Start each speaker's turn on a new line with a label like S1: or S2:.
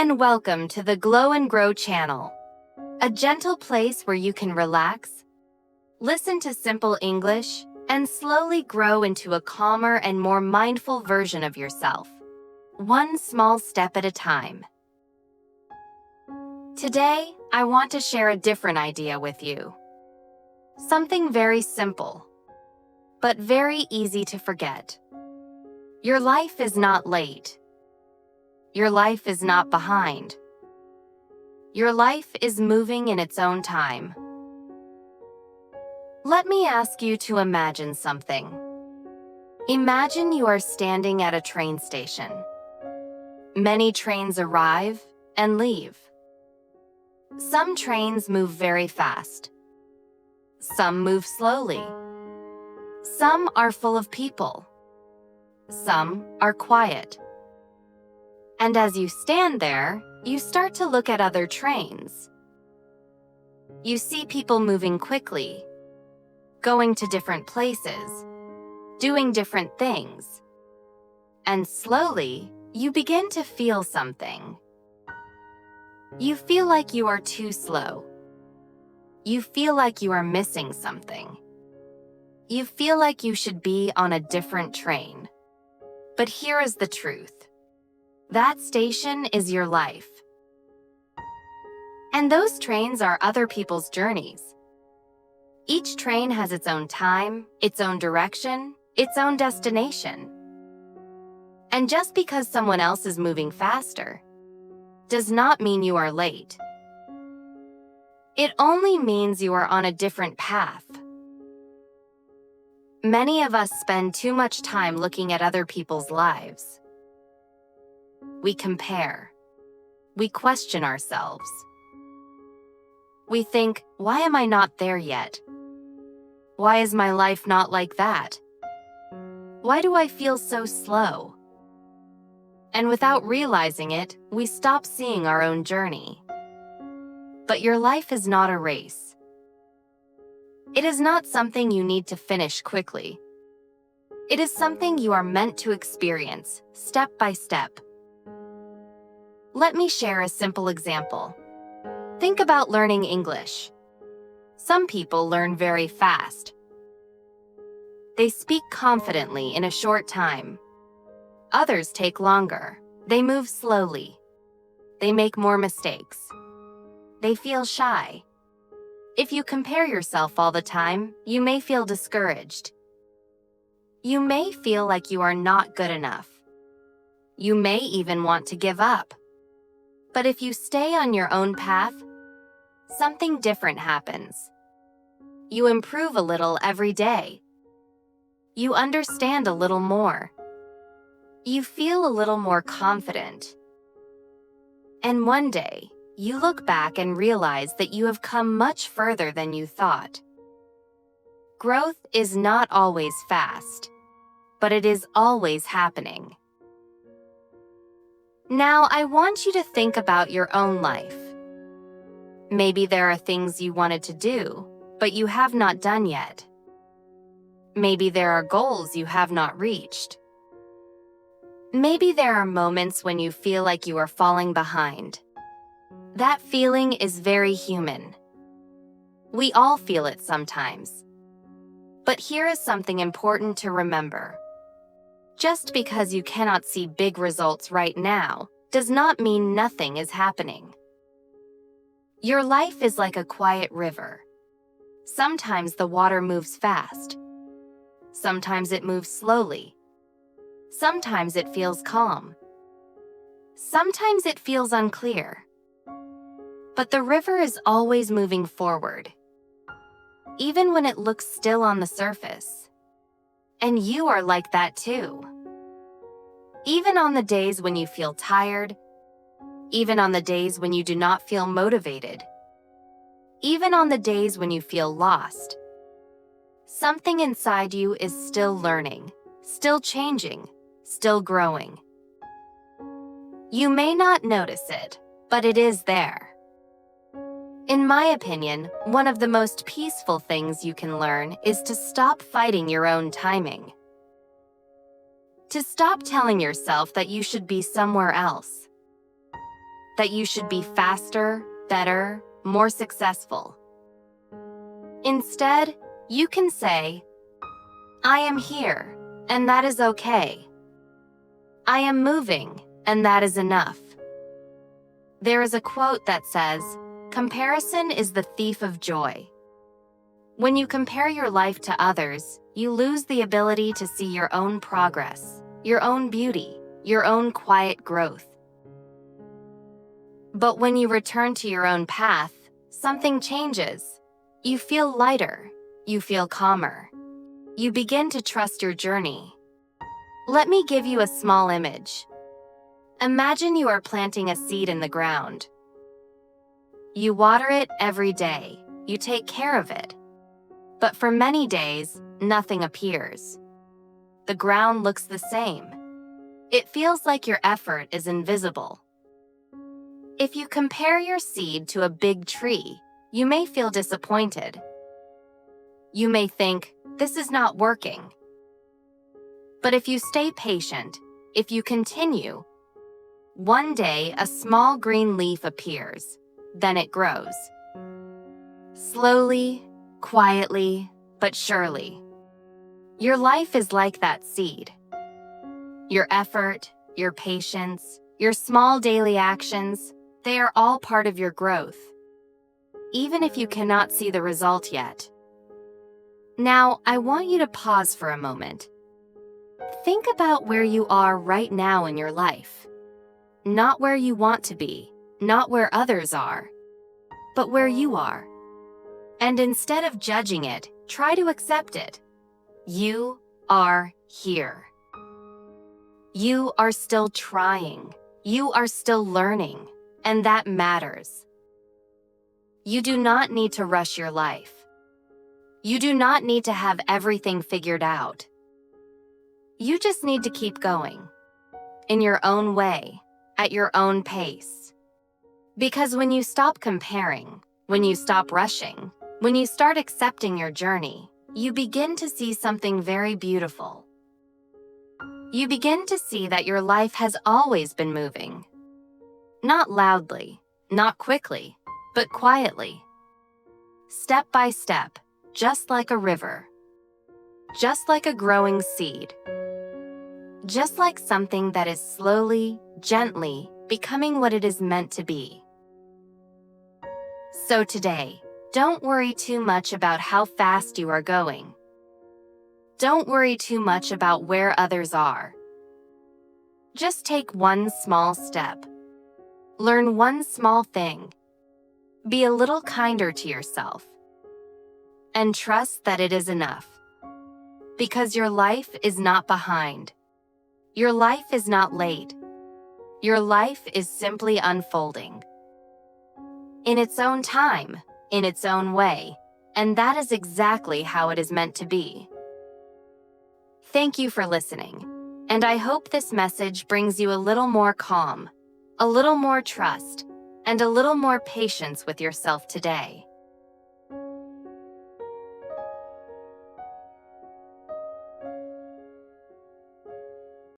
S1: and welcome to the Glow and Grow channel, a gentle place where you can relax, listen to simple English, and slowly grow into a calmer and more mindful version of yourself, one small step at a time. Today, I want to share a different idea with you. Something very simple, but very easy to forget. Your life is not late. Your life is not behind. Your life is moving in its own time. Let me ask you to imagine something. Imagine you are standing at a train station. Many trains arrive and leave. Some trains move very fast. Some move slowly. Some are full of people. Some are quiet. And as you stand there, you start to look at other trains. You see people moving quickly, going to different places, doing different things. And slowly, you begin to feel something. You feel like you are too slow. You feel like you are missing something. You feel like you should be on a different train. But here is the truth. That station is your life. And those trains are other people's journeys. Each train has its own time, its own direction, its own destination. And just because someone else is moving faster does not mean you are late. It only means you are on a different path. Many of us spend too much time looking at other people's lives. We compare. We question ourselves. We think, why am I not there yet? Why is my life not like that? Why do I feel so slow? And without realizing it, we stop seeing our own journey. But your life is not a race. It is not something you need to finish quickly. It is something you are meant to experience, step by step. Let me share a simple example. Think about learning English. Some people learn very fast. They speak confidently in a short time. Others take longer. They move slowly. They make more mistakes. They feel shy. If you compare yourself all the time, you may feel discouraged. You may feel like you are not good enough. You may even want to give up. But if you stay on your own path, something different happens. You improve a little every day. You understand a little more. You feel a little more confident. And one day, you look back and realize that you have come much further than you thought. Growth is not always fast, but it is always happening. Now, I want you to think about your own life. Maybe there are things you wanted to do, but you have not done yet. Maybe there are goals you have not reached. Maybe there are moments when you feel like you are falling behind. That feeling is very human. We all feel it sometimes. But here is something important to remember. Just because you cannot see big results right now does not mean nothing is happening. Your life is like a quiet river. Sometimes the water moves fast. Sometimes it moves slowly. Sometimes it feels calm. Sometimes it feels unclear. But the river is always moving forward, even when it looks still on the surface. And you are like that too. Even on the days when you feel tired, even on the days when you do not feel motivated, even on the days when you feel lost, something inside you is still learning, still changing, still growing. You may not notice it, but it is there. In my opinion, one of the most peaceful things you can learn is to stop fighting your own timing. To stop telling yourself that you should be somewhere else. that you should be faster, better, more successful. Instead, you can say, I am here, and that is okay. I am moving, and that is enough. There is a quote that says, comparison is the thief of joy. When you compare your life to others, you lose the ability to see your own progress, your own beauty, your own quiet growth. But when you return to your own path, something changes. You feel lighter. You feel calmer. You begin to trust your journey. Let me give you a small image. Imagine you are planting a seed in the ground. You water it every day. You take care of it. But for many days, nothing appears. The ground looks the same. It feels like your effort is invisible. If you compare your seed to a big tree, you may feel disappointed. You may think, this is not working. But if you stay patient, if you continue, one day a small green leaf appears, then it grows. Slowly, quietly, but surely. Your life is like that seed. Your effort, your patience, your small daily actions, they are all part of your growth, even if you cannot see the result yet. Now, I want you to pause for a moment. Think about where you are right now in your life. Not where you want to be, not where others are, but where you are. And instead of judging it, try to accept it. You are here. You are still trying. You are still learning, and that matters. You do not need to rush your life. You do not need to have everything figured out. You just need to keep going, in your own way, at your own pace. Because when you stop comparing, when you stop rushing, when you start accepting your journey, you begin to see something very beautiful. You begin to see that your life has always been moving. Not loudly, not quickly, but quietly. Step by step, just like a river. Just like a growing seed. Just like something that is slowly, gently becoming what it is meant to be. So today, don't worry too much about how fast you are going. Don't worry too much about where others are. Just take one small step. Learn one small thing. Be a little kinder to yourself. And trust that it is enough. Because your life is not behind. Your life is not late. Your life is simply unfolding. In its own time, in its own way, and that is exactly how it is meant to be. Thank you for listening, and I hope this message brings you a little more calm, a little more trust, and a little more patience with yourself today.